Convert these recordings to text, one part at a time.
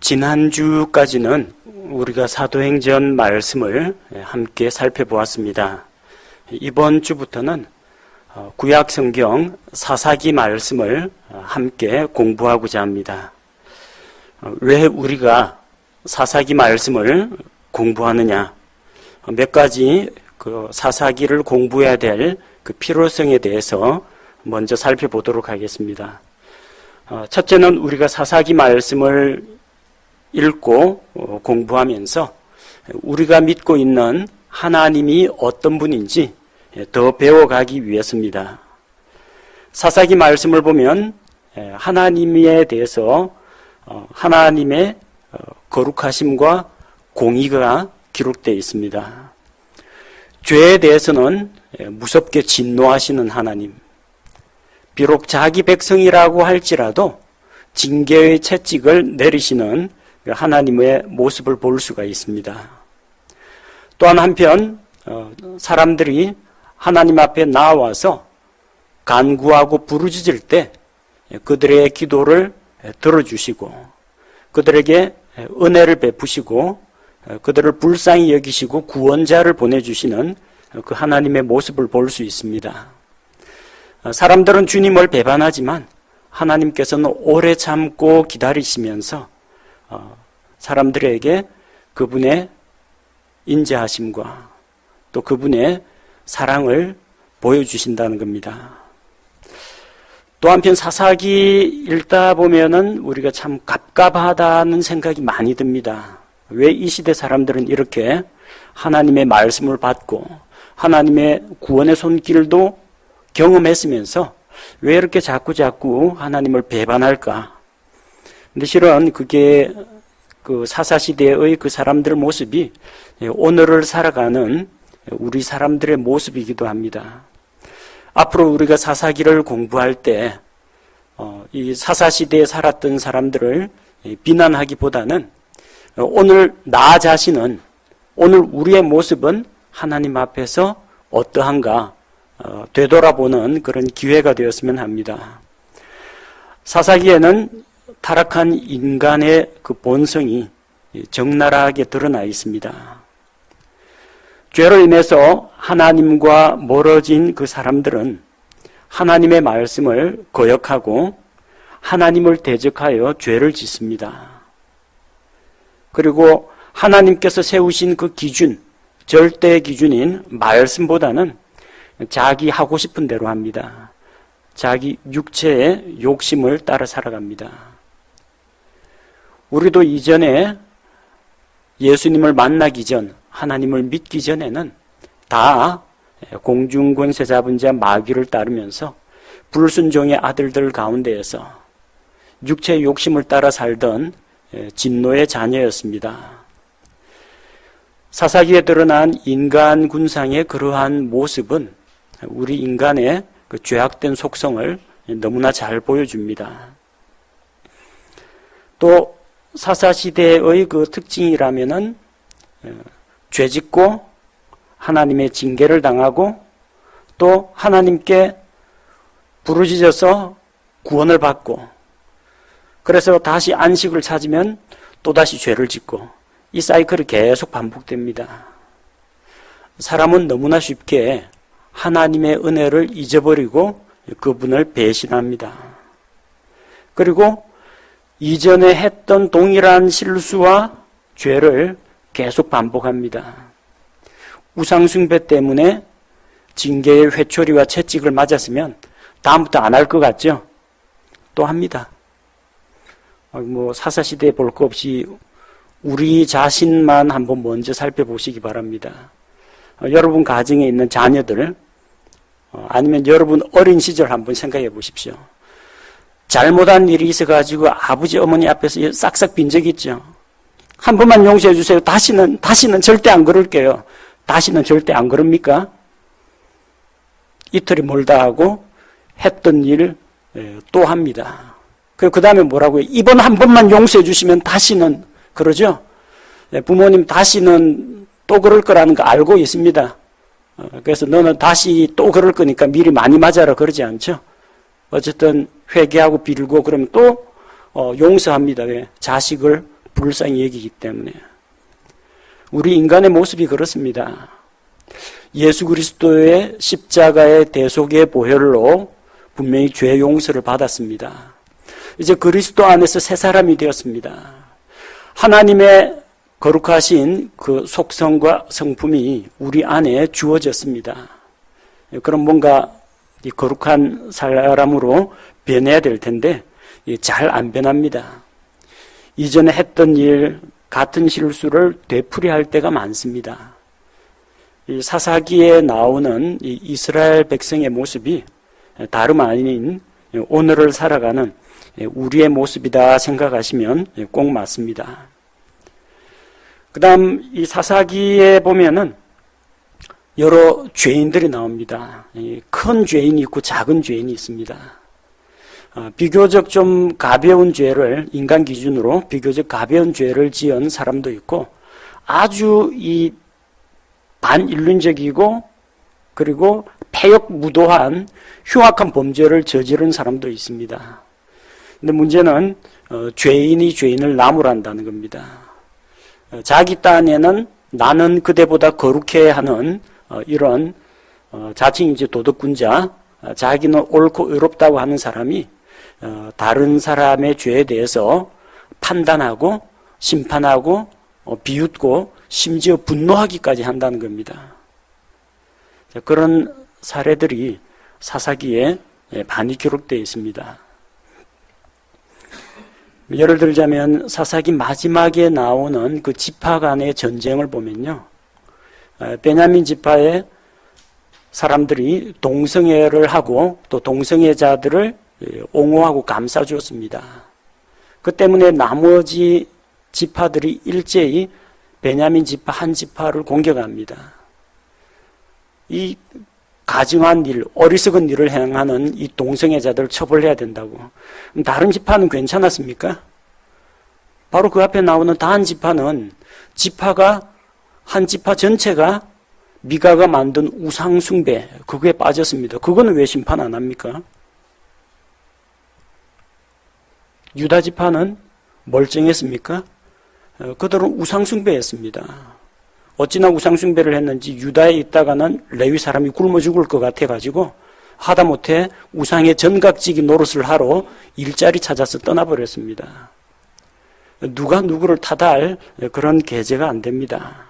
지난주까지는 우리가 사도행전 말씀을 함께 살펴보았습니다. 이번 주부터는 구약 성경 사사기 말씀을 함께 공부하고자 합니다. 왜 우리가 사사기 말씀을 공부하느냐? 몇 가지 그 사사기를 공부해야 될 그 필요성에 대해서 먼저 살펴보도록 하겠습니다. 첫째는 우리가 사사기 말씀을 읽고 공부하면서 우리가 믿고 있는 하나님이 어떤 분인지 더 배워가기 위해서입니다. 사사기 말씀을 보면 하나님에 대해서 하나님의 거룩하심과 공의가 기록되어 있습니다. 죄에 대해서는 무섭게 진노하시는 하나님, 비록 자기 백성이라고 할지라도 징계의 채찍을 내리시는 하나님의 모습을 볼 수가 있습니다. 또한 한편 사람들이 하나님 앞에 나와서 간구하고 부르짖을 때 그들의 기도를 들어주시고 그들에게 은혜를 베푸시고 그들을 불쌍히 여기시고 구원자를 보내주시는 그 하나님의 모습을 볼 수 있습니다. 사람들은 주님을 배반하지만 하나님께서는 오래 참고 기다리시면서 사람들에게 그분의 인자하심과 또 그분의 사랑을 보여주신다는 겁니다. 또 한편 사사기 읽다 보면은 우리가 참 갑갑하다는 생각이 많이 듭니다. 왜 이 시대 사람들은 이렇게 하나님의 말씀을 받고 하나님의 구원의 손길도 경험했으면서 왜 이렇게 자꾸 하나님을 배반할까? 근데 실은 그게 그 사사시대의 그 사람들 모습이 오늘을 살아가는 우리 사람들의 모습이기도 합니다. 앞으로 우리가 사사기를 공부할 때 이 사사시대에 살았던 사람들을 비난하기보다는 오늘 나 자신은, 오늘 우리의 모습은 하나님 앞에서 어떠한가 되돌아보는 그런 기회가 되었으면 합니다. 사사기에는 타락한 인간의 그 본성이 적나라하게 드러나 있습니다. 죄로 인해서 하나님과 멀어진 그 사람들은 하나님의 말씀을 거역하고 하나님을 대적하여 죄를 짓습니다. 그리고 하나님께서 세우신 그 기준, 절대 기준인 말씀보다는 자기 하고 싶은 대로 합니다. 자기 육체의 욕심을 따라 살아갑니다. 우리도 이전에 예수님을 만나기 전, 하나님을 믿기 전에는 다 공중권세 잡은 자 마귀를 따르면서 불순종의 아들들 가운데에서 육체의 욕심을 따라 살던 진노의 자녀였습니다. 사사기에 드러난 인간 군상의 그러한 모습은 우리 인간의 그 죄악된 속성을 너무나 잘 보여줍니다. 또 사사시대의 그 특징이라면은 죄짓고 하나님의 징계를 당하고 또 하나님께 부르짖어서 구원을 받고 그래서 다시 안식을 찾으면 또다시 죄를 짓고 이 사이클이 계속 반복됩니다. 사람은 너무나 쉽게 하나님의 은혜를 잊어버리고 그분을 배신합니다. 그리고 이전에 했던 동일한 실수와 죄를 계속 반복합니다. 우상숭배 때문에 징계의 회초리와 채찍을 맞았으면 다음부터 안 할 것 같죠? 또 합니다. 사사시대에 볼 거 없이 우리 자신만 한번 먼저 살펴보시기 바랍니다. 여러분 가정에 있는 자녀들 아니면 여러분 어린 시절 한번 생각해 보십시오. 잘못한 일이 있어가지고 아버지 어머니 앞에서 싹싹 빈 적 있죠. 한 번만 용서해 주세요. 다시는 절대 안 그럴게요. 다시는 절대 안 그럽니까? 이틀이 멀다 하고 했던 일 또 합니다. 그 다음에 뭐라고요? 이번 한 번만 용서해 주시면 다시는 그러죠? 부모님 다시는 또 그럴 거라는 거 알고 있습니다. 그래서 너는 다시 또 그럴 거니까 미리 많이 맞아라 그러지 않죠? 어쨌든 회개하고 빌고 그러면 또 용서합니다. 왜? 자식을 불쌍히 여기기 때문에. 우리 인간의 모습이 그렇습니다. 예수 그리스도의 십자가의 대속의 보혈로 분명히 죄 용서를 받았습니다. 이제 그리스도 안에서 새 사람이 되었습니다. 하나님의 거룩하신 그 속성과 성품이 우리 안에 주어졌습니다. 그럼 뭔가 이 거룩한 사람으로 변해야 될 텐데 잘 안 변합니다. 이전에 했던 일, 같은 실수를 되풀이할 때가 많습니다. 이 사사기에 나오는 이 이스라엘 백성의 모습이 다름 아닌 오늘을 살아가는 우리의 모습이다 생각하시면 꼭 맞습니다. 그 다음 이 사사기에 보면은 여러 죄인들이 나옵니다. 큰 죄인이 있고 작은 죄인이 있습니다. 비교적 좀 가벼운 죄를, 인간 기준으로 비교적 가벼운 죄를 지은 사람도 있고 아주 이 반인륜적이고 그리고 폐역무도한 흉악한 범죄를 저지른 사람도 있습니다. 근데 문제는 죄인이 죄인을 나무란다는 겁니다. 자기 딴에는 나는 그대보다 거룩해 하는 이런 자칭 이제 도덕군자, 자기는 옳고 의롭다고 하는 사람이 다른 사람의 죄에 대해서 판단하고 심판하고 비웃고 심지어 분노하기까지 한다는 겁니다. 그런 사례들이 사사기에 많이 기록되어 있습니다. 예를 들자면 사사기 마지막에 나오는 그 지파 간의 전쟁을 보면요, 베냐민 지파의 사람들이 동성애를 하고 또 동성애자들을 옹호하고 감싸주었습니다. 그 때문에 나머지 지파들이 일제히 베냐민 지파 한 지파를 공격합니다. 이 가증한 일, 어리석은 일을 행하는 이 동성애자들을 처벌해야 된다고. 다른 지파는 괜찮았습니까? 바로 그 앞에 나오는 다한 지파는 지파가 한 지파 전체가 미가가 만든 우상 숭배, 그거에 빠졌습니다. 그거는 왜 심판 안 합니까? 유다 지파는 멀쩡했습니까? 그들은 우상 숭배했습니다. 어찌나 우상 숭배를 했는지 유다에 있다가는 레위 사람이 굶어 죽을 것 같아가지고 하다못해 우상의 전각지기 노릇을 하러 일자리 찾아서 떠나버렸습니다. 누가 누구를 탓할 그런 계제가 안 됩니다.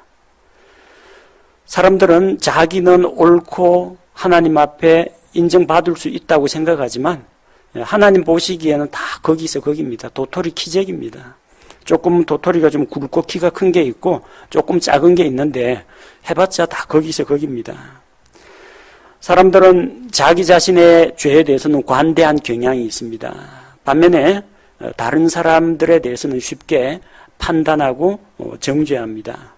사람들은 자기는 옳고 하나님 앞에 인정받을 수 있다고 생각하지만 하나님 보시기에는 다 거기서 거기입니다. 도토리 키재기입니다. 조금 도토리가 좀 굵고 키가 큰 게 있고 조금 작은 게 있는데 해봤자 다 거기서 거기입니다. 사람들은 자기 자신의 죄에 대해서는 관대한 경향이 있습니다. 반면에 다른 사람들에 대해서는 쉽게 판단하고 정죄합니다.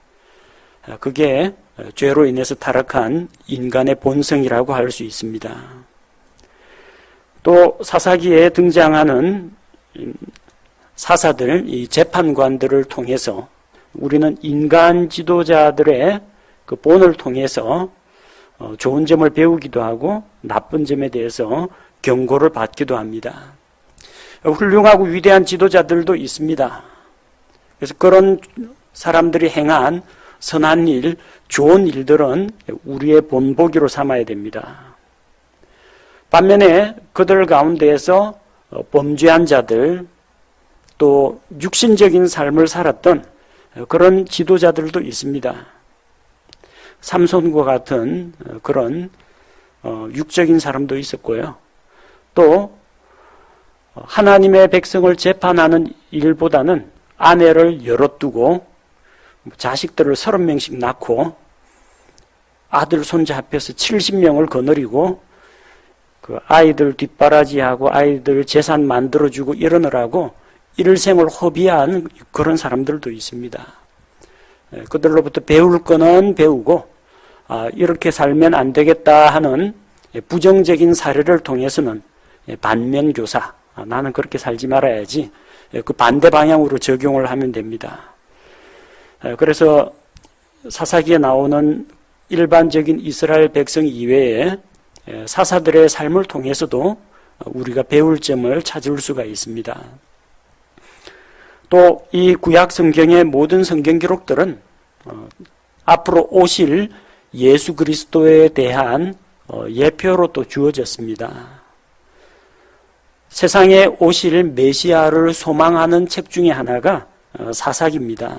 그게 죄로 인해서 타락한 인간의 본성이라고 할 수 있습니다. 또 사사기에 등장하는 사사들, 이 재판관들을 통해서 우리는 인간 지도자들의 그 본을 통해서 좋은 점을 배우기도 하고 나쁜 점에 대해서 경고를 받기도 합니다. 훌륭하고 위대한 지도자들도 있습니다. 그래서 그런 사람들이 행한 선한 일, 좋은 일들은 우리의 본보기로 삼아야 됩니다. 반면에 그들 가운데에서 범죄한 자들, 또 육신적인 삶을 살았던 그런 지도자들도 있습니다. 삼손과 같은 그런 육적인 사람도 있었고요. 또 하나님의 백성을 재판하는 일보다는 아내를 열어두고 자식들을 30명씩 낳고 아들 손자 합해서 70명을 거느리고 그 아이들 뒷바라지하고 아이들 재산 만들어주고 이러느라고 일생을 허비한 그런 사람들도 있습니다. 그들로부터 배울 거는 배우고 이렇게 살면 안 되겠다 하는 부정적인 사례를 통해서는 반면교사, 나는 그렇게 살지 말아야지, 그 반대 방향으로 적용을 하면 됩니다. 그래서 사사기에 나오는 일반적인 이스라엘 백성 이외에 사사들의 삶을 통해서도 우리가 배울 점을 찾을 수가 있습니다. 또 이 구약 성경의 모든 성경 기록들은 앞으로 오실 예수 그리스도에 대한 예표로 또 주어졌습니다. 세상에 오실 메시아를 소망하는 책 중에 하나가 사사기입니다.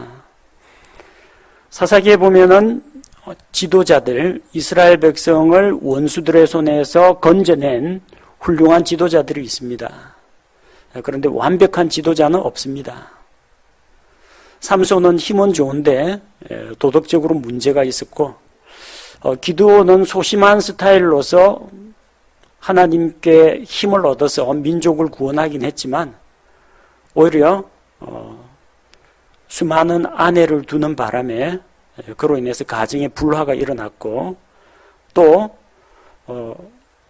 사사기에 보면은 지도자들, 이스라엘 백성을 원수들의 손에서 건져낸 훌륭한 지도자들이 있습니다. 그런데 완벽한 지도자는 없습니다. 삼손은 힘은 좋은데 도덕적으로 문제가 있었고, 기드온은 소심한 스타일로서 하나님께 힘을 얻어서 민족을 구원하긴 했지만 오히려 수많은 아내를 두는 바람에 그로 인해서 가정에 불화가 일어났고, 또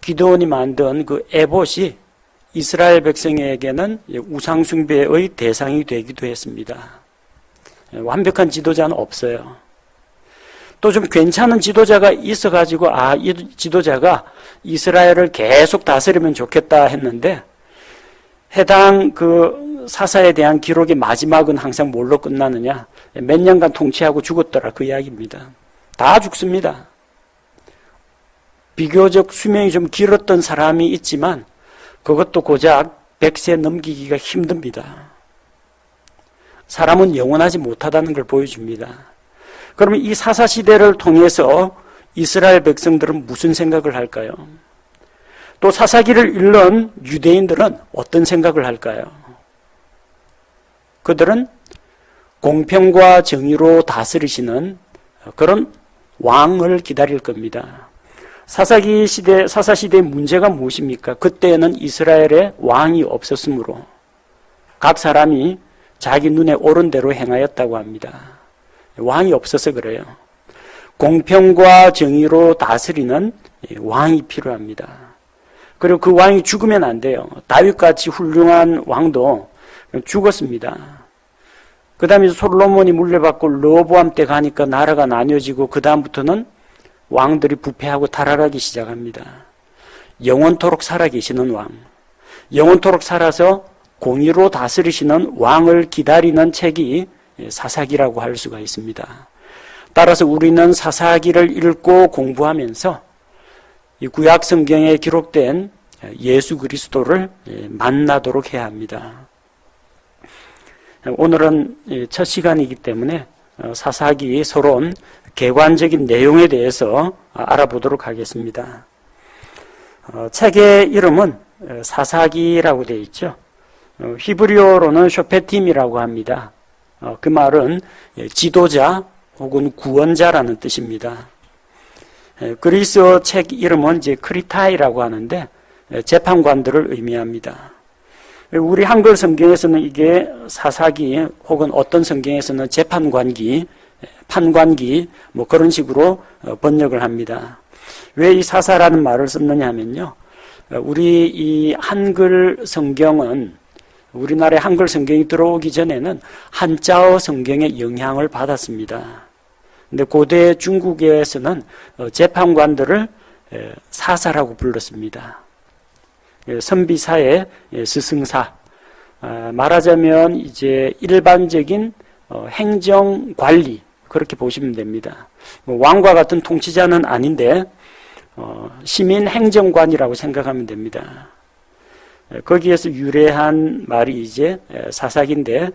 기드온이 만든 그 에봇이 이스라엘 백성에게는 우상 숭배의 대상이 되기도 했습니다. 완벽한 지도자는 없어요. 또 좀 괜찮은 지도자가 있어가지고 이 지도자가 이스라엘을 계속 다스리면 좋겠다 했는데, 해당 그 사사에 대한 기록의 마지막은 항상 뭘로 끝나느냐? 몇 년간 통치하고 죽었더라, 그 이야기입니다. 다 죽습니다. 비교적 수명이 좀 길었던 사람이 있지만 그것도 고작 100세 넘기기가 힘듭니다. 사람은 영원하지 못하다는 걸 보여줍니다. 그러면 이 사사시대를 통해서 이스라엘 백성들은 무슨 생각을 할까요? 또 사사기를 읽는 유대인들은 어떤 생각을 할까요? 그들은 공평과 정의로 다스리시는 그런 왕을 기다릴 겁니다. 사사시대의 문제가 무엇입니까? 그때는 이스라엘에 왕이 없었으므로 각 사람이 자기 눈에 옳은 대로 행하였다고 합니다. 왕이 없어서 그래요. 공평과 정의로 다스리는 왕이 필요합니다. 그리고 그 왕이 죽으면 안 돼요. 다윗같이 훌륭한 왕도 죽었습니다. 그 다음에 솔로몬이 물려받고 르호보암 때 가니까 나라가 나뉘어지고 그 다음부터는 왕들이 부패하고 타락하기 시작합니다. 영원토록 살아계시는 왕, 영원토록 살아서 공의로 다스리시는 왕을 기다리는 책이 사사기라고 할 수가 있습니다. 따라서 우리는 사사기를 읽고 공부하면서 이 구약 성경에 기록된 예수 그리스도를 만나도록 해야 합니다. 오늘은 첫 시간이기 때문에 사사기 서론 개관적인 내용에 대해서 알아보도록 하겠습니다. 책의 이름은 사사기라고 되어 있죠. 히브리어로는 쇼페팀이라고 합니다. 그 말은 지도자 혹은 구원자라는 뜻입니다. 그리스어 책 이름은 이제 크리타이라고 하는데 재판관들을 의미합니다. 우리 한글 성경에서는 이게 사사기 혹은 어떤 성경에서는 재판관기, 판관기 뭐 그런 식으로 번역을 합니다. 왜 이 사사라는 말을 썼느냐 하면요, 우리 이 한글 성경은 우리나라에 한글 성경이 들어오기 전에는 한자어 성경의 영향을 받았습니다. 근데 고대 중국에서는 재판관들을 사사라고 불렀습니다. 선비사의 스승사, 말하자면 이제 일반적인 행정 관리, 그렇게 보시면 됩니다. 왕과 같은 통치자는 아닌데 시민 행정관이라고 생각하면 됩니다. 거기에서 유래한 말이 이제 사사기인데,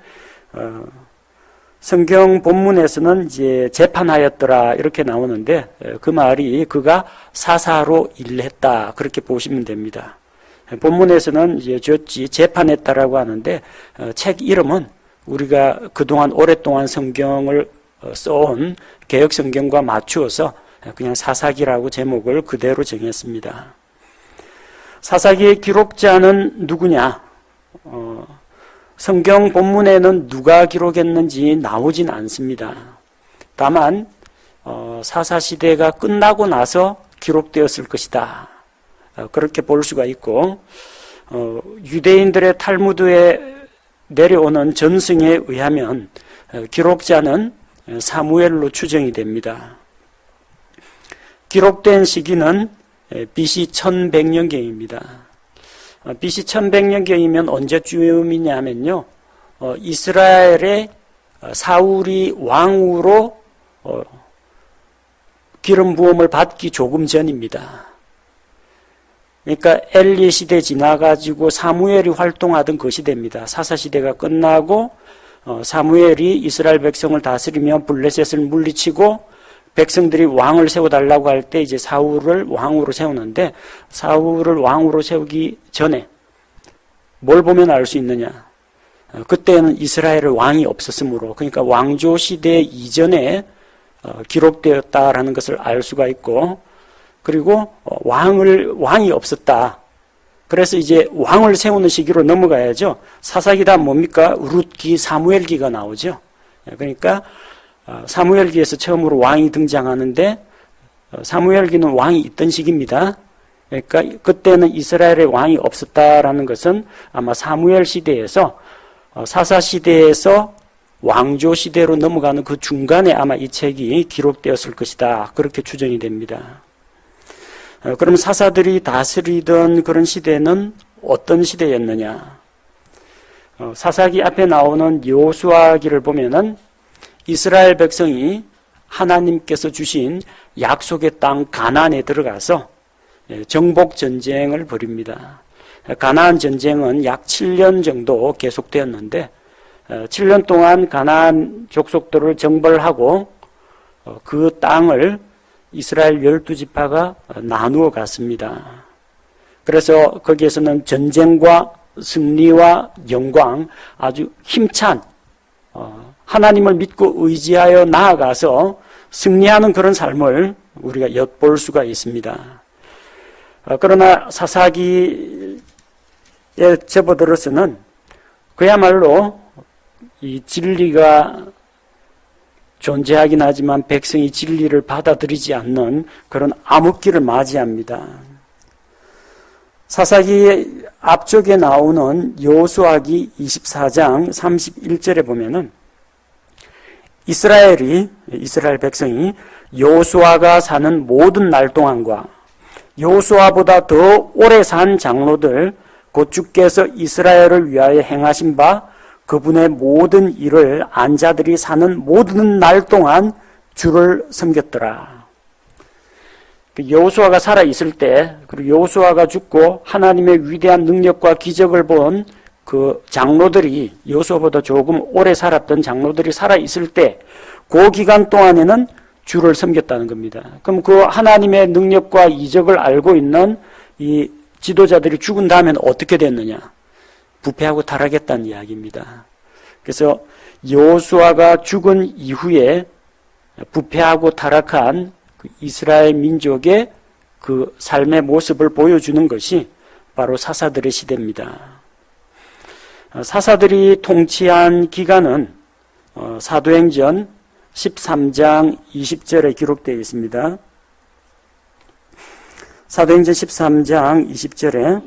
성경 본문에서는 이제 재판하였더라 이렇게 나오는데, 그 말이 그가 사사로 일했다 그렇게 보시면 됩니다. 본문에서는 이제 재판했다라고 하는데, 책 이름은 우리가 그동안 오랫동안 성경을 써온 개역 성경과 맞추어서 그냥 사사기라고 제목을 그대로 정했습니다. 사사기의 기록자는 누구냐? 성경 본문에는 누가 기록했는지 나오진 않습니다. 다만 사사시대가 끝나고 나서 기록되었을 것이다, 그렇게 볼 수가 있고, 유대인들의 탈무드에 내려오는 전승에 의하면 기록자는 사무엘로 추정이 됩니다. 기록된 시기는 BC 1100년경입니다. BC 1100년경이면 언제쯤이냐 하면요, 이스라엘의 사울이 왕으로 기름 부음을 받기 조금 전입니다. 그러니까 엘리 시대 지나가지고 사무엘이 활동하던 그 시대입니다. 사사 시대가 끝나고 사무엘이 이스라엘 백성을 다스리며 블레셋을 물리치고 백성들이 왕을 세워달라고 할 때 이제 사울을 왕으로 세우는데, 사울을 왕으로 세우기 전에 뭘 보면 알 수 있느냐? 그때는 이스라엘의 왕이 없었으므로, 그러니까 왕조 시대 이전에 기록되었다라는 것을 알 수가 있고, 그리고 왕이 없었다. 그래서 이제 왕을 세우는 시기로 넘어가야죠. 사사기 다음 뭡니까? 룻기, 사무엘기가 나오죠. 그러니까 사무엘기에서 처음으로 왕이 등장하는데, 사무엘기는 왕이 있던 시기입니다. 그러니까 그때는 이스라엘의 왕이 없었다라는 것은 아마 사무엘 시대에서 사사 시대에서 왕조 시대로 넘어가는 그 중간에 아마 이 책이 기록되었을 것이다. 그렇게 추정이 됩니다. 그럼 사사들이 다스리던 그런 시대는 어떤 시대였느냐? 사사기 앞에 나오는 여호수아기를 보면은 이스라엘 백성이 하나님께서 주신 약속의 땅 가나안에 들어가서 정복 전쟁을 벌입니다. 가나안 전쟁은 약 7년 정도 계속되었는데 7년 동안 가나안 족속들을 정벌하고 그 땅을 이스라엘 12지파가 나누어 갔습니다. 그래서 거기에서는 전쟁과 승리와 영광, 아주 힘찬 하나님을 믿고 의지하여 나아가서 승리하는 그런 삶을 우리가 엿볼 수가 있습니다. 그러나 사사기에 접어들어서는 그야말로 이 진리가 존재하긴 하지만 백성이 진리를 받아들이지 않는 그런 암흑기를 맞이합니다. 사사기 앞쪽에 나오는 여호수아기 24장 31절에 보면은 이스라엘 백성이 여호수아가 사는 모든 날 동안과 여호수아보다 더 오래 산 장로들 곧 주께서 이스라엘을 위하여 행하신 바 그분의 모든 일을 안 자들이 사는 모든 날 동안 주를 섬겼더라. 여호수아가 살아 있을 때, 그리고 여호수아가 죽고 하나님의 위대한 능력과 기적을 본 그 장로들이, 여호수아보다 조금 오래 살았던 장로들이 살아 있을 때, 그 기간 동안에는 주를 섬겼다는 겁니다. 그럼 그 하나님의 능력과 이적을 알고 있는 이 지도자들이 죽은 다음에는 어떻게 됐느냐? 부패하고 타락했다는 이야기입니다. 그래서 여호수아가 죽은 이후에 부패하고 타락한 그 이스라엘 민족의 그 삶의 모습을 보여주는 것이 바로 사사들의 시대입니다. 사사들이 통치한 기간은 사도행전 13장 20절에 기록되어 있습니다. 사도행전 13장 20절에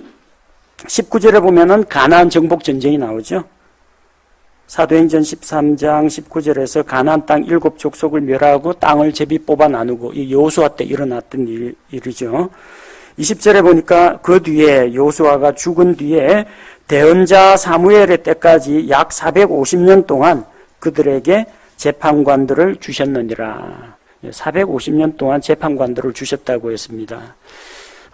19절에 보면은 가나안 정복 전쟁이 나오죠. 사도행전 13장 19절에서 가나안 땅 7족속을 멸하고 땅을 제비 뽑아 나누고 이 여호수아 때 일어났던 일이죠. 20절에 보니까 그 뒤에 여호수아가 죽은 뒤에 대언자 사무엘의 때까지 약 450년 동안 그들에게 재판관들을 주셨느니라. 450년 동안 재판관들을 주셨다고 했습니다.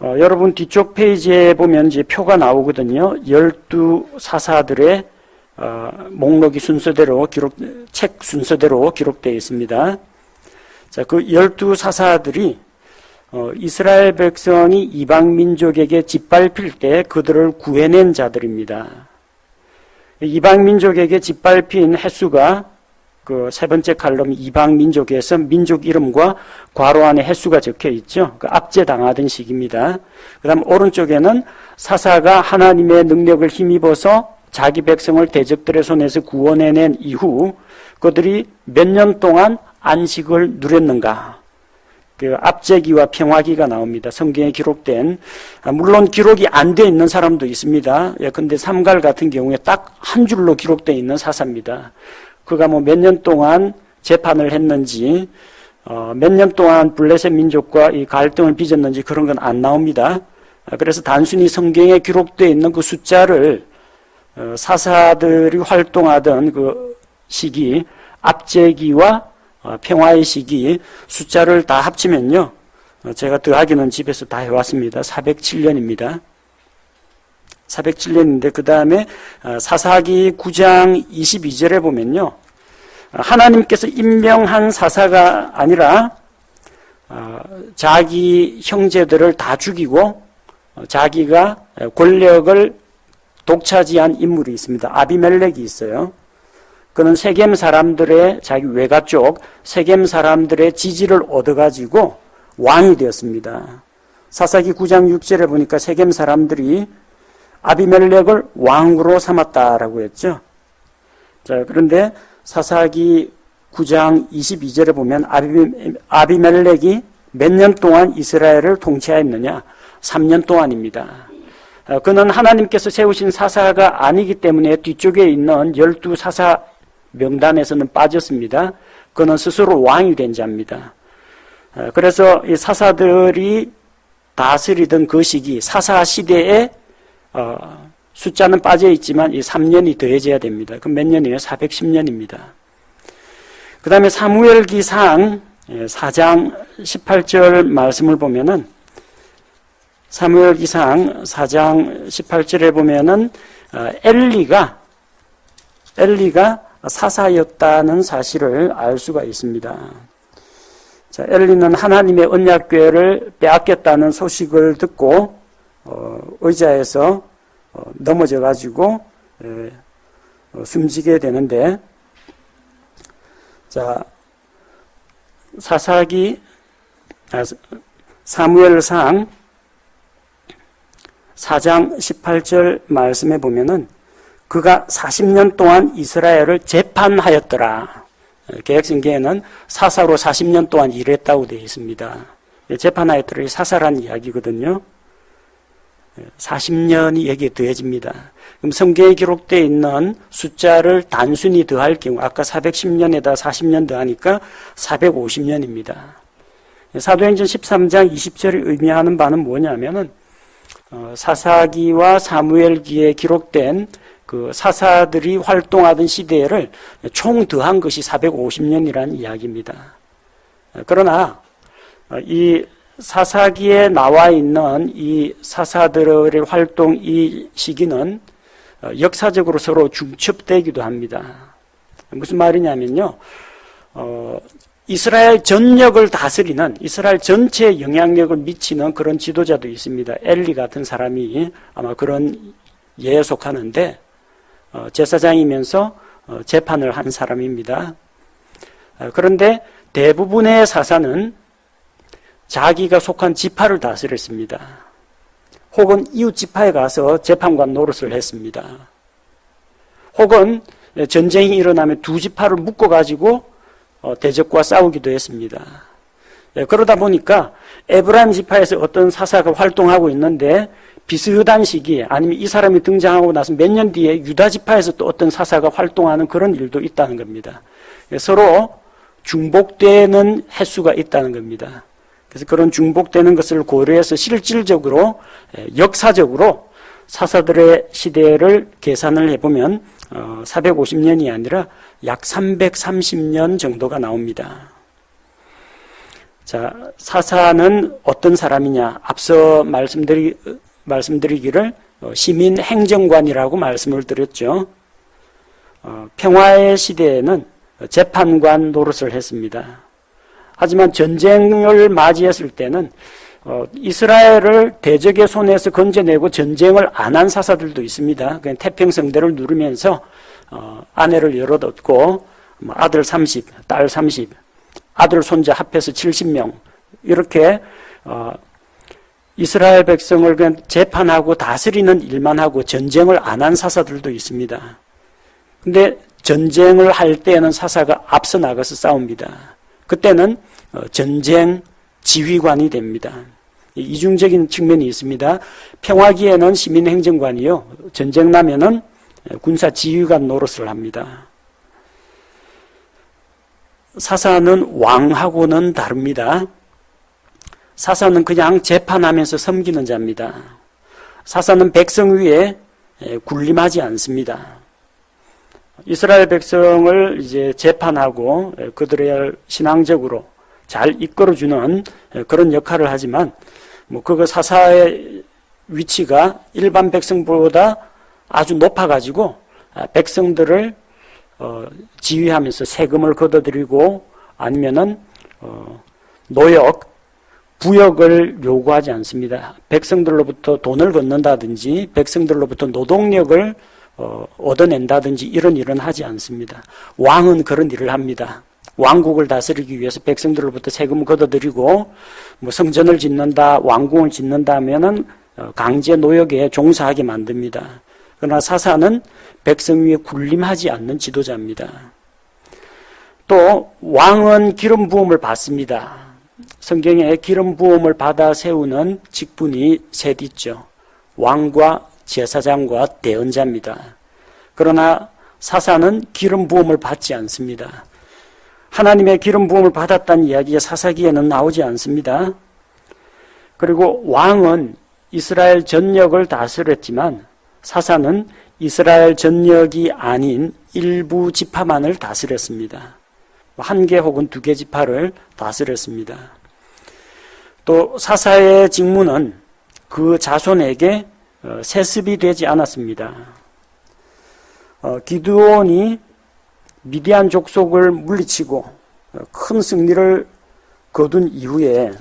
여러분 뒤쪽 페이지에 보면 이제 표가 나오거든요. 12사사들의 목록이 순서대로 책 순서대로 기록되어 있습니다. 자, 그 12사사들이 이스라엘 백성이 이방 민족에게 짓밟힐 때 그들을 구해낸 자들입니다. 이방 민족에게 짓밟힌 횟수가 그 세 번째 칼럼 이방 민족에서 민족 이름과 괄호 안에 횟수가 적혀 있죠. 그 압제당하던 시기입니다. 그 다음 오른쪽에는 사사가 하나님의 능력을 힘입어서 자기 백성을 대적들의 손에서 구원해낸 이후 그들이 몇 년 동안 안식을 누렸는가. 그 압제기와 평화기가 나옵니다. 성경에 기록된, 물론 기록이 안 돼 있는 사람도 있습니다. 예컨대 삼갈 같은 경우에 딱 한 줄로 기록되어 있는 사사입니다. 그가 뭐 몇 년 동안 재판을 했는지, 몇 년 동안 블레셋 민족과 이 갈등을 빚었는지 그런 건 안 나옵니다. 그래서 단순히 성경에 기록되어 있는 그 숫자를 사사들이 활동하던 그 시기, 압제기와 평화의 시기 숫자를 다 합치면요. 제가 더하기는 집에서 다 해왔습니다. 407년입니다. 407년인데 그 다음에 사사기 9장 22절에 보면요. 하나님께서 임명한 사사가 아니라 자기 형제들을 다 죽이고 자기가 권력을 독차지한 인물이 있습니다. 아비멜렉이 있어요. 그는 세겜 사람들의 자기 외가 쪽 세겜 사람들의 지지를 얻어가지고 왕이 되었습니다. 사사기 9장 6절에 보니까 세겜 사람들이 아비멜렉을 왕으로 삼았다라고 했죠. 자, 그런데 사사기 9장 22절에 보면 아비멜렉이 몇 년 동안 이스라엘을 통치하였느냐? 3년 동안입니다. 그는 하나님께서 세우신 사사가 아니기 때문에 뒤쪽에 있는 12사사 명단에서는 빠졌습니다. 그는 스스로 왕이 된 자입니다. 그래서 이 사사들이 다스리던 그 시기, 사사 시대에 숫자는 빠져 있지만 이 3년이 더해져야 됩니다. 그럼 몇 년이에요? 410년입니다. 그 다음에 사무엘기상 4장 18절 말씀을 보면은 사무엘기상 4장 18절에 보면은 엘리가 사사였다는 사실을 알 수가 있습니다. 자, 엘리는 하나님의 언약궤를 빼앗겼다는 소식을 듣고 의자에서 넘어져 가지고 숨지게 되는데, 자, 사무엘상 4장 18절 말씀에 보면은 그가 40년 동안 이스라엘을 재판하였더라. 개혁성경에는 사사로 40년 동안 일했다고 되어 있습니다. 재판하였더라, 사사란 이야기거든요. 40년이 여기에 더해집니다. 그럼 성경에 기록되어 있는 숫자를 단순히 더할 경우, 아까 410년에다 40년 더하니까 450년입니다. 사도행전 13장 20절이 의미하는 바는 뭐냐면은 사사기와 사무엘기에 기록된 그 사사들이 활동하던 시대를 총 더한 것이 450년이라는 이야기입니다. 그러나 이 사사기에 나와 있는 이 사사들의 활동 이 시기는 역사적으로 서로 중첩되기도 합니다. 무슨 말이냐면요. 이스라엘 전역을 다스리는, 이스라엘 전체에 영향력을 미치는 그런 지도자도 있습니다. 엘리 같은 사람이 아마 그런 예에 속하는데 제사장이면서 재판을 한 사람입니다. 그런데 대부분의 사사는 자기가 속한 지파를 다스렸습니다. 혹은 이웃 지파에 가서 재판관 노릇을 했습니다. 혹은 전쟁이 일어나면 두 지파를 묶어가지고 대적과 싸우기도 했습니다. 그러다 보니까 에브라임 지파에서 어떤 사사가 활동하고 있는데 비슷한 시기에 아니면 이 사람이 등장하고 나서 몇 년 뒤에 유다 지파에서 또 어떤 사사가 활동하는 그런 일도 있다는 겁니다. 서로 중복되는 횟수가 있다는 겁니다. 그래서 그런 중복되는 것을 고려해서 실질적으로 역사적으로 사사들의 시대를 계산을 해보면 450년이 아니라 약 330년 정도가 나옵니다. 자, 사사는 어떤 사람이냐? 앞서 말씀드리기를 시민 행정관이라고 말씀을 드렸죠. 평화의 시대에는 재판관 노릇을 했습니다. 하지만 전쟁을 맞이했을 때는 이스라엘을 대적의 손에서 건져내고 전쟁을 안 한 사사들도 있습니다. 그냥 태평성대를 누르면서 아내를 여럿 얻고 아들 30, 딸 30, 아들 손자 합해서 70명 이렇게 이스라엘 백성을 그냥 재판하고 다스리는 일만 하고 전쟁을 안 한 사사들도 있습니다. 근데 전쟁을 할 때에는 사사가 앞서 나가서 싸웁니다. 그때는 전쟁 지휘관이 됩니다. 이중적인 측면이 있습니다. 평화기에는 시민행정관이요, 전쟁 나면은 군사 지휘관 노릇을 합니다. 사사는 왕하고는 다릅니다. 사사는 그냥 재판하면서 섬기는 자입니다. 사사는 백성 위에 군림하지 않습니다. 이스라엘 백성을 이제 재판하고 그들의 신앙적으로 잘 이끌어주는 그런 역할을 하지만 그거 사사의 위치가 일반 백성보다 아주 높아가지고 백성들을 지휘하면서 세금을 걷어들이고 아니면은 노역, 부역을 요구하지 않습니다. 백성들로부터 돈을 걷는다든지 백성들로부터 노동력을 얻어낸다든지 이런 일은 하지 않습니다. 왕은 그런 일을 합니다. 왕국을 다스리기 위해서 백성들로부터 세금을 걷어들이고 성전을 짓는다, 왕궁을 짓는다 하면은 강제 노역에 종사하게 만듭니다. 그러나 사사는 백성 위에 군림하지 않는 지도자입니다. 또 왕은 기름 부음을 받습니다. 성경에 기름 부음을 받아 세우는 직분이 셋 있죠. 왕과 제사장과 대언자입니다. 그러나 사사는 기름 부음을 받지 않습니다. 하나님의 기름 부음을 받았다는 이야기가 사사기에는 나오지 않습니다. 그리고 왕은 이스라엘 전역을 다스렸지만 사사는 이스라엘 전역이 아닌 일부 지파만을 다스렸습니다. 한 개 혹은 두 개 지파를 다스렸습니다. 또 사사의 직무는 그 자손에게 세습이 되지 않았습니다. 기드온이 미디안 족속을 물리치고 큰 승리를 거둔 이후에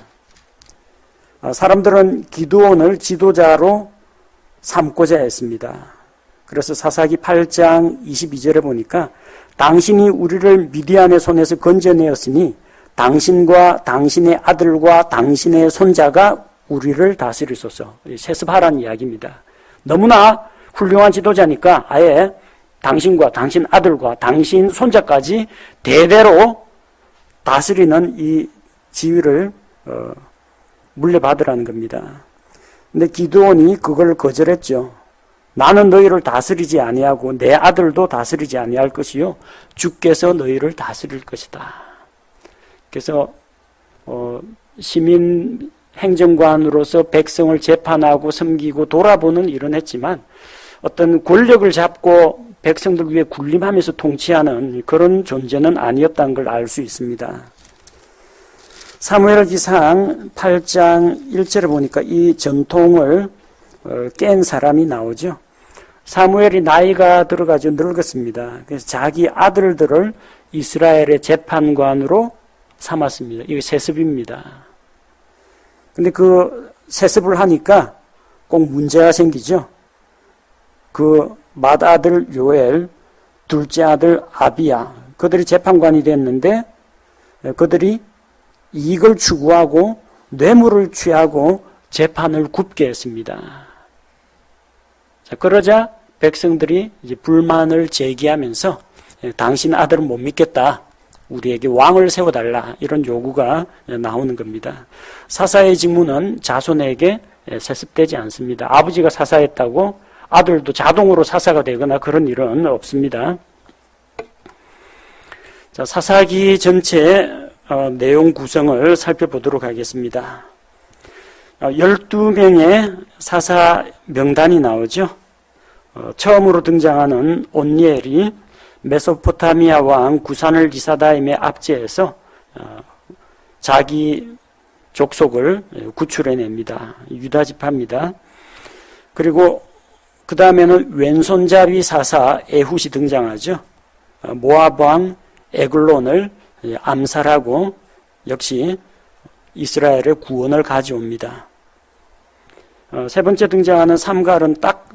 사람들은 기드온을 지도자로 삼고자 했습니다. 그래서 사사기 8장 22절에 보니까 당신이 우리를 미디안의 손에서 건져내었으니 당신과 당신의 아들과 당신의 손자가 우리를 다스리소서. 세습하라는 이야기입니다. 너무나 훌륭한 지도자니까 아예 당신과 당신 아들과 당신 손자까지 대대로 다스리는 이 지위를 물려받으라는 겁니다. 근데 기드온이 그걸 거절했죠. 나는 너희를 다스리지 아니하고 내 아들도 다스리지 아니할 것이요 주께서 너희를 다스릴 것이다. 그래서 시민 행정관으로서 백성을 재판하고 섬기고 돌아보는 일은 했지만 어떤 권력을 잡고 백성들 위에 군림하면서 통치하는 그런 존재는 아니었다는 걸 알 수 있습니다. 사무엘기상 8장 1절에 보니까 이 전통을 깬 사람이 나오죠. 사무엘이 나이가 들어가지고 늙었습니다. 그래서 자기 아들들을 이스라엘의 재판관으로 삼았습니다. 이게 세습입니다. 근데 그 세습을 하니까 꼭 문제가 생기죠. 그 맏아들 요엘, 둘째 아들 아비야, 그들이 재판관이 됐는데 그들이 이익을 추구하고 뇌물을 취하고 재판을 굽게 했습니다. 자, 그러자 백성들이 이제 불만을 제기하면서 당신 아들은 못 믿겠다. 우리에게 왕을 세워달라. 이런 요구가 나오는 겁니다. 사사의 직무는 자손에게 세습되지 않습니다. 아버지가 사사했다고 아들도 자동으로 사사가 되거나 그런 일은 없습니다. 자, 사사기 전체 내용 구성을 살펴보도록 하겠습니다. 12명의 사사 명단이 나오죠. 처음으로 등장하는 온니엘이 메소포타미아 왕 구산을 리사다임의 압제해서 자기 족속을 구출해냅니다. 유다 지파입니다. 그리고 그 다음에는 왼손잡이 사사 에훗이 등장하죠. 모압 왕 에글론을 암살하고 역시 이스라엘의 구원을 가져옵니다. 세 번째 등장하는 삼갈은 딱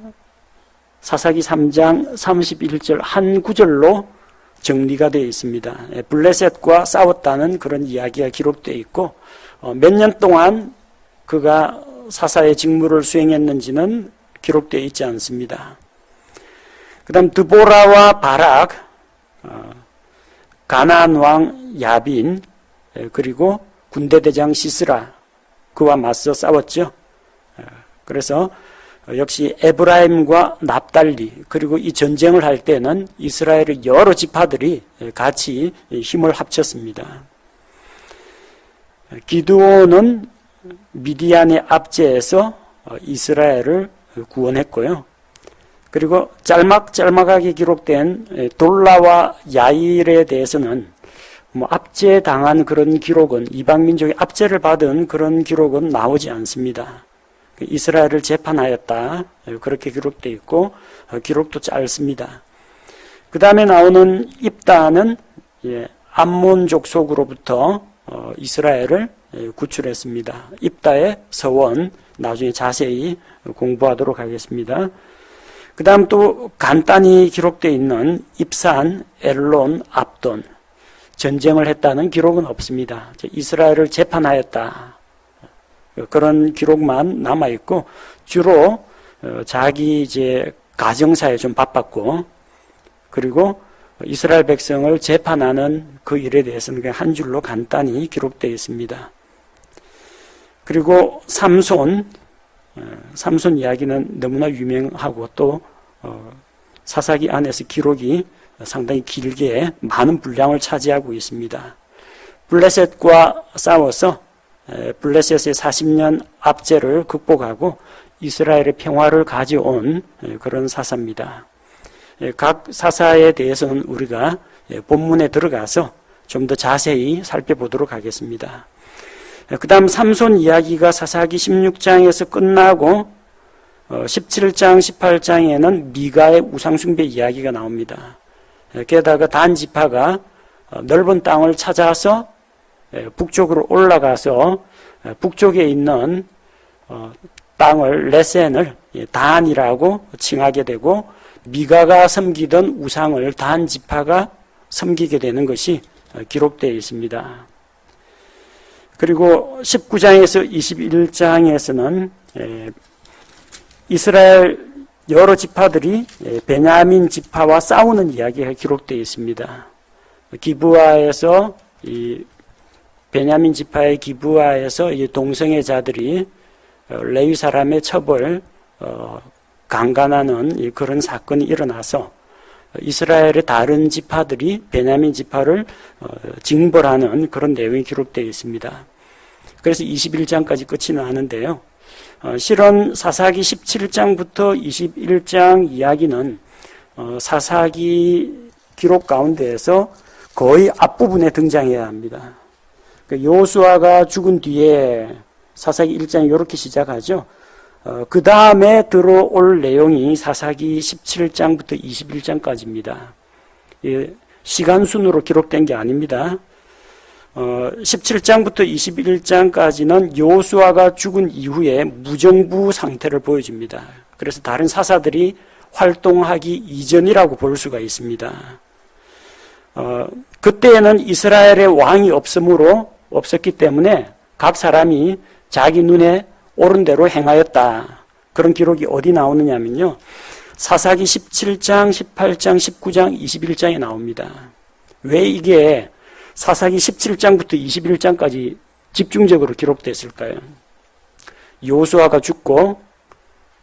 사사기 3장 31절 한 구절로 정리가 되어 있습니다. 블레셋과 싸웠다는 그런 이야기가 기록되어 있고 몇 년 동안 그가 사사의 직무를 수행했는지는 기록되어 있지 않습니다. 그 다음 드보라와 바락, 가나안 왕 야빈, 그리고 군대대장 시스라, 그와 맞서 싸웠죠. 그래서 역시 에브라임과 납달리, 그리고 이 전쟁을 할 때는 이스라엘의 여러 지파들이 같이 힘을 합쳤습니다. 기드온은 미디안의 압제에서 이스라엘을 구원했고요. 그리고 짤막짤막하게 기록된 돌라와 야일에 대해서는 압제당한 그런 기록은, 이방민족의 압제를 받은 그런 기록은 나오지 않습니다. 이스라엘을 재판하였다, 그렇게 기록되어 있고 기록도 짧습니다. 그 다음에 나오는 입다는 암몬 족속으로부터 이스라엘을 구출했습니다. 입다의 서원, 나중에 자세히 공부하도록 하겠습니다. 그 다음 또 간단히 기록되어 있는 입산, 엘론, 압돈, 전쟁을 했다는 기록은 없습니다. 이스라엘을 재판하였다, 그런 기록만 남아있고, 주로 자기 이제 가정사에 좀 바빴고, 그리고 이스라엘 백성을 재판하는 그 일에 대해서는 그냥 한 줄로 간단히 기록되어 있습니다. 그리고 삼손 이야기는 너무나 유명하고 또 사사기 안에서 기록이 상당히 길게 많은 분량을 차지하고 있습니다. 블레셋과 싸워서 블레셋의 40년 압제를 극복하고 이스라엘의 평화를 가져온 그런 사사입니다. 각 사사에 대해서는 우리가 본문에 들어가서 좀 더 자세히 살펴보도록 하겠습니다. 그 다음 삼손 이야기가 사사기 16장에서 끝나고 17장, 18장에는 미가의 우상숭배 이야기가 나옵니다. 게다가 단 지파가 넓은 땅을 찾아서 북쪽으로 올라가서 북쪽에 있는 땅을, 레센을 단이라고 칭하게 되고, 미가가 섬기던 우상을 단 지파가 섬기게 되는 것이 기록되어 있습니다. 그리고 19장에서 21장에서는 이스라엘 여러 지파들이 베냐민 지파와 싸우는 이야기가 기록되어 있습니다. 기브아에서 이 베냐민 지파의 기브아에서 이 동성애 자들이 레위 사람의 첩을 강간하는 그런 사건이 일어나서 이스라엘의 다른 지파들이 베냐민 지파를 징벌하는 그런 내용이 기록되어 있습니다. 그래서 21장까지 끝이 나는데요. 실은 사사기 17장부터 21장 이야기는 사사기 기록 가운데에서 거의 앞부분에 등장해야 합니다. 여호수아가 죽은 뒤에 사사기 1장이 이렇게 시작하죠. 그 다음에 들어올 내용이 사사기 17장부터 21장까지입니다. 시간순으로 기록된 게 아닙니다. 17장부터 21장까지는 여호수아가 죽은 이후에 무정부 상태를 보여줍니다. 그래서 다른 사사들이 활동하기 이전이라고 볼 수가 있습니다. 그때에는 이스라엘의 왕이 없었기 때문에 각 사람이 자기 눈에 옳은 대로 행하였다. 그런 기록이 어디 나오느냐면요, 사사기 17장, 18장, 19장, 21장에 나옵니다. 왜 이게 사사기 17장부터 21장까지 집중적으로 기록됐을까요? 여호수아가 죽고,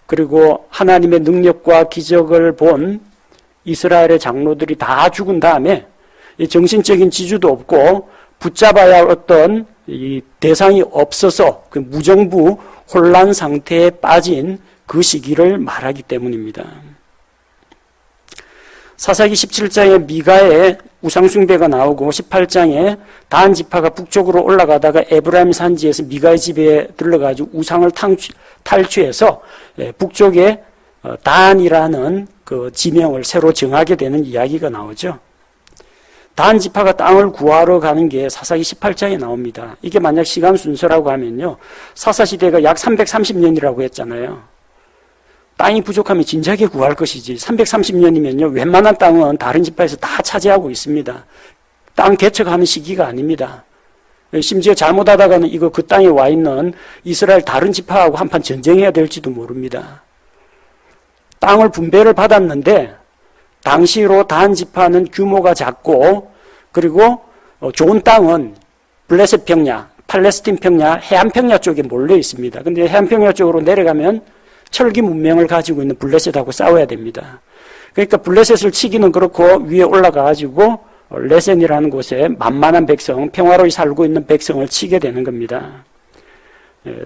그리고 하나님의 능력과 기적을 본 이스라엘의 장로들이 다 죽은 다음에 정신적인 지주도 없고 붙잡아야 할 어떤 이 대상이 없어서 그 무정부 혼란 상태에 빠진 그 시기를 말하기 때문입니다. 사사기 17장에 미가의 우상숭배가 나오고 18장에 단 지파가 북쪽으로 올라가다가 에브라임 산지에서 미가의 집에 들러가지고 우상을 탈취해서 북쪽에 단이라는 그 지명을 새로 정하게 되는 이야기가 나오죠. 단 지파가 땅을 구하러 가는 게 사사기 18장에 나옵니다. 이게 만약 시간 순서라고 하면요, 사사시대가 약 330년이라고 했잖아요. 땅이 부족하면 진작에 구할 것이지 330년이면요 웬만한 땅은 다른 지파에서 다 차지하고 있습니다. 땅 개척하는 시기가 아닙니다. 심지어 잘못하다가는 이거 그 땅에 와 있는 이스라엘 다른 지파하고 한판 전쟁해야 될지도 모릅니다. 땅을 분배를 받았는데 당시로 단 지파는 규모가 작고, 그리고 좋은 땅은 블레셋 평야, 팔레스틴 평야, 해안 평야 쪽에 몰려 있습니다. 근데 해안 평야 쪽으로 내려가면 철기 문명을 가지고 있는 블레셋하고 싸워야 됩니다. 그러니까 블레셋을 치기는 그렇고 위에 올라가가지고 레센이라는 곳에 만만한 백성, 평화로이 살고 있는 백성을 치게 되는 겁니다.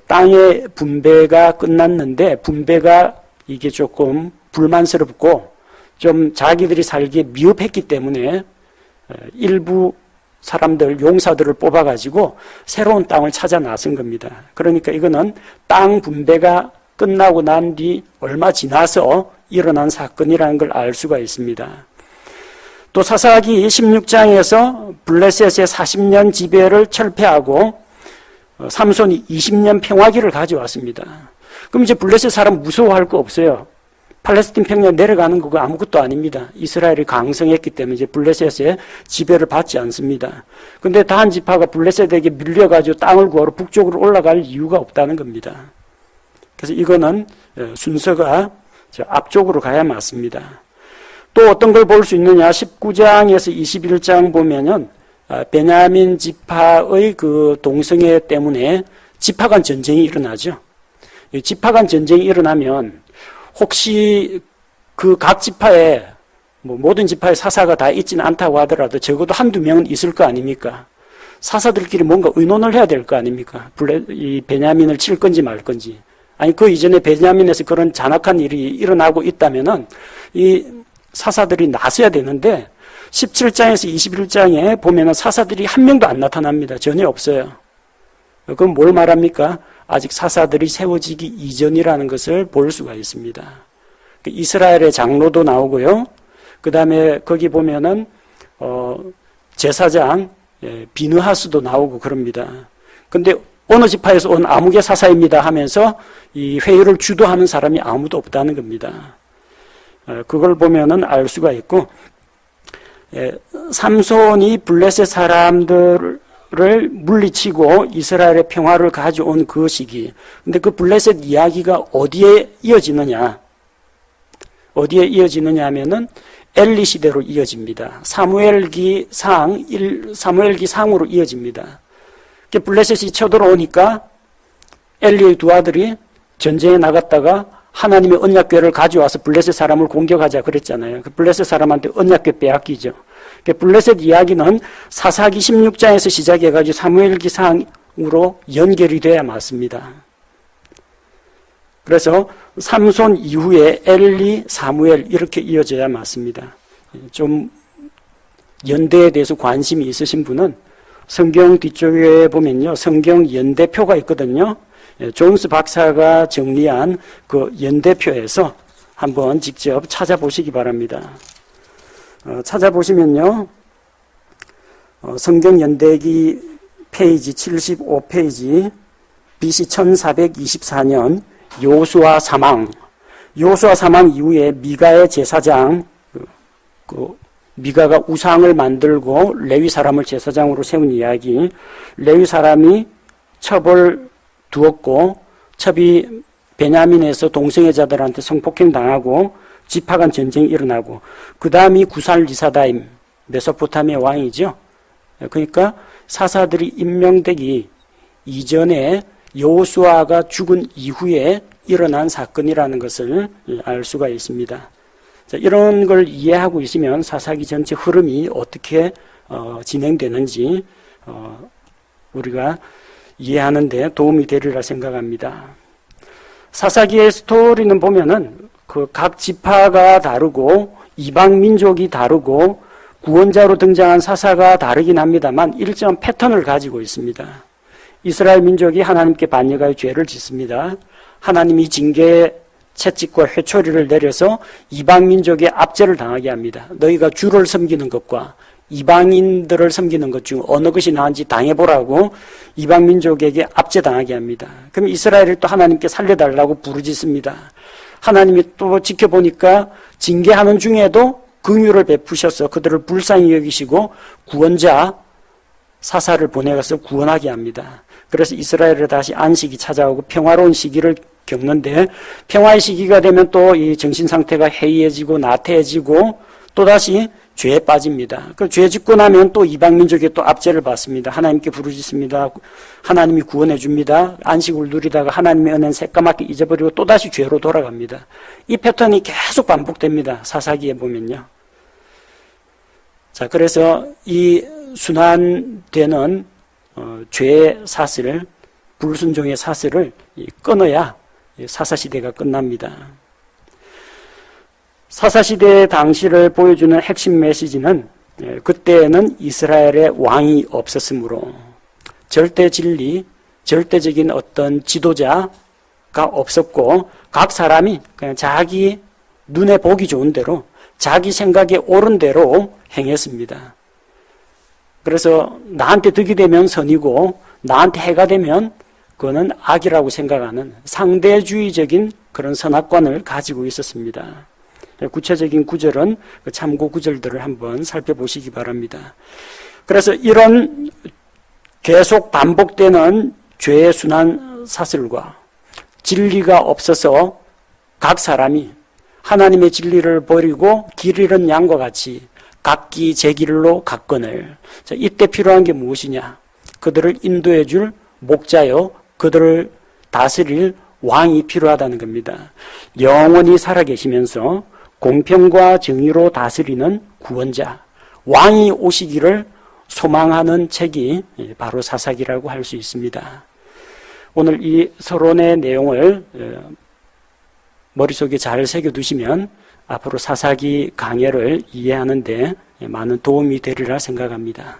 땅의 분배가 끝났는데 분배가 이게 조금 불만스럽고 좀 자기들이 살기에 미흡했기 때문에 일부 사람들, 용사들을 뽑아가지고 새로운 땅을 찾아 나선 겁니다. 그러니까 이거는 땅 분배가 끝나고 난 뒤 얼마 지나서 일어난 사건이라는 걸 알 수가 있습니다. 또 사사기 16장에서 블레셋의 40년 지배를 철폐하고 삼손이 20년 평화기를 가져왔습니다. 그럼 이제 블레셋 사람 무서워할 거 없어요. 팔레스틴 평야 내려가는 거 아무것도 아닙니다. 이스라엘이 강성했기 때문에 이제 블레셋의 지배를 받지 않습니다. 근데 단 지파가 블레셋에게 밀려가지고 땅을 구하러 북쪽으로 올라갈 이유가 없다는 겁니다. 그래서 이거는 순서가 앞쪽으로 가야 맞습니다. 또 어떤 걸 볼 수 있느냐? 19장에서 21장 보면은 베냐민 지파의 그 동성애 때문에 지파 간 전쟁이 일어나죠. 지파 간 전쟁이 일어나면 혹시 그 각 지파에 모든 지파의 사사가 다 있지는 않다고 하더라도 적어도 한두 명은 있을 거 아닙니까? 사사들끼리 뭔가 의논을 해야 될 거 아닙니까? 이 베냐민을 칠 건지 말 건지. 아니 그 이전에 베냐민에서 그런 잔악한 일이 일어나고 있다면은 이 사사들이 나서야 되는데 17장에서 21장에 보면은 사사들이 한 명도 안 나타납니다. 전혀 없어요. 그럼 뭘 말합니까? 아직 사사들이 세워지기 이전이라는 것을 볼 수가 있습니다. 이스라엘의 장로도 나오고요. 그 다음에 거기 보면은 제사장 비느하스도 나오고 그럽니다. 근데 어느 지파에서 온 아무개 사사입니다 하면서 이 회의를 주도하는 사람이 아무도 없다는 겁니다. 그걸 보면은 알 수가 있고, 삼손이 블레셋 사람들을 물리치고 이스라엘의 평화를 가져온 그 시기. 근데 그 블레셋 이야기가 어디에 이어지느냐? 어디에 이어지느냐 하면은 엘리 시대로 이어집니다. 사무엘기상으로 이어집니다. 블레셋이 쳐들어오니까 엘리의 두 아들이 전쟁에 나갔다가 하나님의 언약궤를 가져와서 블레셋 사람을 공격하자 그랬잖아요. 그 블레셋 사람한테 언약궤 빼앗기죠. 블레셋 이야기는 사사기 16장에서 시작해가지고 사무엘기상으로 연결이 돼야 맞습니다. 그래서 삼손 이후에 엘리, 사무엘 이렇게 이어져야 맞습니다. 좀 연대에 대해서 관심이 있으신 분은 성경 뒤쪽에 보면요, 성경 연대표가 있거든요. 존스 박사가 정리한 그 연대표에서 한번 직접 찾아보시기 바랍니다. 찾아보시면요, 성경 연대기 페이지 75페이지 BC 1424년 요수아 사망 이후에 미가의 제사장, 미가가 우상을 만들고 레위 사람을 제사장으로 세운 이야기, 레위 사람이 첩을 두었고 첩이 베냐민에서 동성애자들한테 성폭행 당하고 지파 간 전쟁이 일어나고, 그 다음이 구살리사다임, 메소포타미아 왕이죠. 그러니까 사사들이 임명되기 이전에 여호수아가 죽은 이후에 일어난 사건이라는 것을 알 수가 있습니다. 자, 이런 걸 이해하고 있으면 사사기 전체 흐름이 어떻게 진행되는지 우리가 이해하는 데 도움이 되리라 생각합니다. 사사기의 스토리는 보면은 그 각 지파가 다르고 이방 민족이 다르고 구원자로 등장한 사사가 다르긴 합니다만 일정 패턴을 가지고 있습니다. 이스라엘 민족이 하나님께 반역하여 죄를 짓습니다. 하나님이 징계 채찍과 회초리를 내려서 이방 민족의 압제를 당하게 합니다. 너희가 주를 섬기는 것과 이방인들을 섬기는 것 중 어느 것이 나은지 당해보라고 이방 민족에게 압제당하게 합니다. 그럼 이스라엘을 또 하나님께 살려달라고 부르짖습니다. 하나님이 또 지켜보니까 징계하는 중에도 긍휼을 베푸셔서 그들을 불쌍히 여기시고 구원자 사사를 보내서 구원하게 합니다. 그래서 이스라엘에 다시 안식이 찾아오고 평화로운 시기를 겪는데, 평화의 시기가 되면 또 이 정신 상태가 해이해지고 나태해지고 또다시 죄에 빠집니다. 그 죄 짓고 나면 또 이방 민족에 또 압제를 받습니다. 하나님께 부르짖습니다. 하나님이 구원해 줍니다. 안식을 누리다가 하나님의 은혜는 새까맣게 잊어버리고 또다시 죄로 돌아갑니다. 이 패턴이 계속 반복됩니다. 사사기에 보면요. 자, 그래서 이 순환되는 죄의 사슬을, 불순종의 사슬을 끊어야 사사시대가 끝납니다. 사사시대 당시를 보여주는 핵심 메시지는 그때에는 이스라엘의 왕이 없었으므로 절대 진리, 절대적인 어떤 지도자가 없었고 각 사람이 그냥 자기 눈에 보기 좋은 대로 자기 생각에 옳은 대로 행했습니다. 그래서 나한테 득이 되면 선이고 나한테 해가 되면 그거는 악이라고 생각하는 상대주의적인 그런 선악관을 가지고 있었습니다. 구체적인 구절은 참고 구절들을 한번 살펴보시기 바랍니다. 그래서 이런 계속 반복되는 죄의 순환 사슬과 진리가 없어서 각 사람이 하나님의 진리를 버리고 길 잃은 양과 같이 각기 제 길로 갔거늘. 이때 필요한 게 무엇이냐? 그들을 인도해 줄 목자요, 그들을 다스릴 왕이 필요하다는 겁니다. 영원히 살아계시면서 공평과 정의로 다스리는 구원자, 왕이 오시기를 소망하는 책이 바로 사사기라고 할 수 있습니다. 오늘 이 서론의 내용을 머릿속에 잘 새겨두시면 앞으로 사사기 강해를 이해하는 데 많은 도움이 되리라 생각합니다.